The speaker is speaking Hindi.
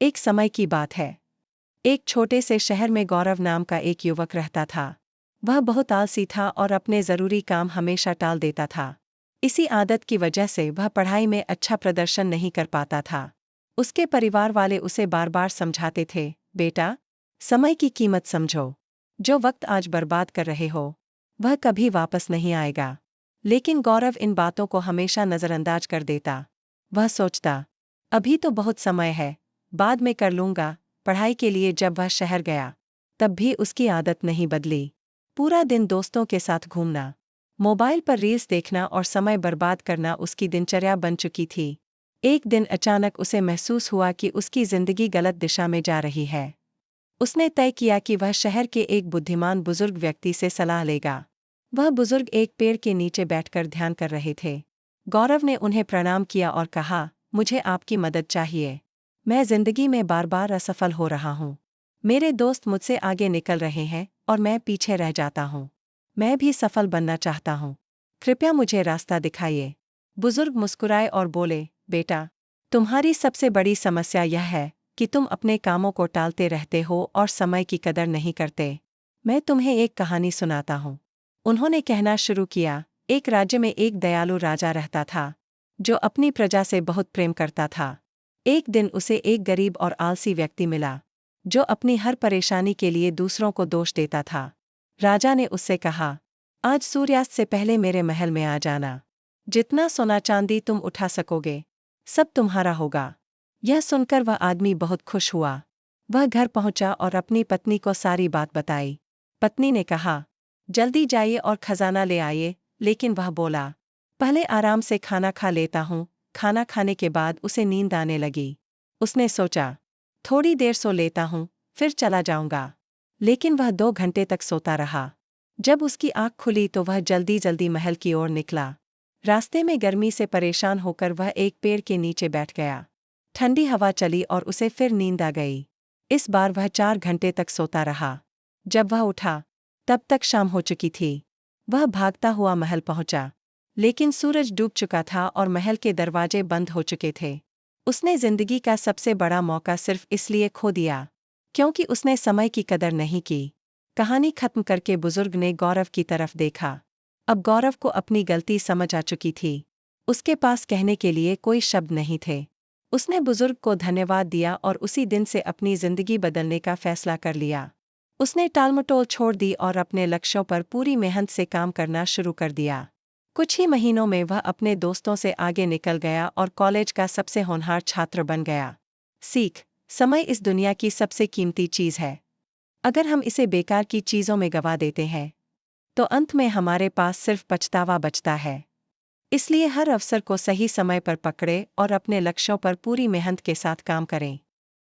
एक समय की बात है। एक छोटे से शहर में गौरव नाम का एक युवक रहता था। वह बहुत आलसी था और अपने ज़रूरी काम हमेशा टाल देता था। इसी आदत की वजह से वह पढ़ाई में अच्छा प्रदर्शन नहीं कर पाता था। उसके परिवार वाले उसे बार बार समझाते थे, बेटा, समय की कीमत समझो। जो वक्त आज बर्बाद कर रहे हो, वह कभी वापस नहीं आएगा। लेकिन गौरव इन बातों को हमेशा नज़रअंदाज कर देता। वह सोचता, अभी तो बहुत समय है, बाद में कर लूँगा। पढ़ाई के लिए जब वह शहर गया, तब भी उसकी आदत नहीं बदली। पूरा दिन दोस्तों के साथ घूमना, मोबाइल पर रील्स देखना और समय बर्बाद करना उसकी दिनचर्या बन चुकी थी। एक दिन अचानक उसे महसूस हुआ कि उसकी जिंदगी गलत दिशा में जा रही है। उसने तय किया कि वह शहर के एक बुद्धिमान बुजुर्ग व्यक्ति से सलाह लेगा। वह बुजुर्ग एक पेड़ के नीचे बैठकर ध्यान कर रहे थे। गौरव ने उन्हें प्रणाम किया और कहा, मुझे आपकी मदद चाहिए। मैं जिंदगी में बार बार असफल हो रहा हूँ। मेरे दोस्त मुझसे आगे निकल रहे हैं और मैं पीछे रह जाता हूँ। मैं भी सफल बनना चाहता हूँ। कृपया मुझे रास्ता दिखाइए। बुजुर्ग मुस्कुराए और बोले, बेटा, तुम्हारी सबसे बड़ी समस्या यह है कि तुम अपने कामों को टालते रहते हो और समय की कदर नहीं करते। मैं तुम्हें एक कहानी सुनाता हूँ। उन्होंने कहना शुरू किया, एक राज्य में एक दयालु राजा रहता था, जो अपनी प्रजा से बहुत प्रेम करता था। एक दिन उसे एक गरीब और आलसी व्यक्ति मिला, जो अपनी हर परेशानी के लिए दूसरों को दोष देता था। राजा ने उससे कहा, आज सूर्यास्त से पहले मेरे महल में आ जाना। जितना सोना चांदी तुम उठा सकोगे, सब तुम्हारा होगा। यह सुनकर वह आदमी बहुत खुश हुआ। वह घर पहुंचा और अपनी पत्नी को सारी बात बताई। पत्नी ने कहा, जल्दी जाइए और खजाना ले आइए, लेकिन वह बोला, पहले आराम से खाना खा लेता हूँ। खाना खाने के बाद उसे नींद आने लगी। उसने सोचा, थोड़ी देर सो लेता हूँ, फिर चला जाऊंगा। लेकिन वह 2 घंटे तक सोता रहा। जब उसकी आँख खुली तो वह जल्दी जल्दी महल की ओर निकला। रास्ते में गर्मी से परेशान होकर वह एक पेड़ के नीचे बैठ गया। ठंडी हवा चली और उसे फिर नींद आ गई। इस बार वह 4 घंटे तक सोता रहा। जब वह उठा, तब तक शाम हो चुकी थी। वह भागता हुआ महल पहुंचा, लेकिन सूरज डूब चुका था और महल के दरवाजे बंद हो चुके थे। उसने जिंदगी का सबसे बड़ा मौका सिर्फ इसलिए खो दिया, क्योंकि उसने समय की कदर नहीं की। कहानी खत्म करके बुजुर्ग ने गौरव की तरफ देखा। अब गौरव को अपनी गलती समझ आ चुकी थी। उसके पास कहने के लिए कोई शब्द नहीं थे। उसने बुजुर्ग को धन्यवाद दिया और उसी दिन से अपनी जिंदगी बदलने का फैसला कर लिया। उसने टालमटोल छोड़ दी और अपने लक्ष्यों पर पूरी मेहनत से काम करना शुरू कर दिया। कुछ ही महीनों में वह अपने दोस्तों से आगे निकल गया और कॉलेज का सबसे होनहार छात्र बन गया। सीख, समय इस दुनिया की सबसे कीमती चीज़ है। अगर हम इसे बेकार की चीज़ों में गवा देते हैं, तो अंत में हमारे पास सिर्फ पछतावा बचता है। इसलिए हर अवसर को सही समय पर पकड़े और अपने लक्ष्यों पर पूरी मेहनत के साथ काम करें।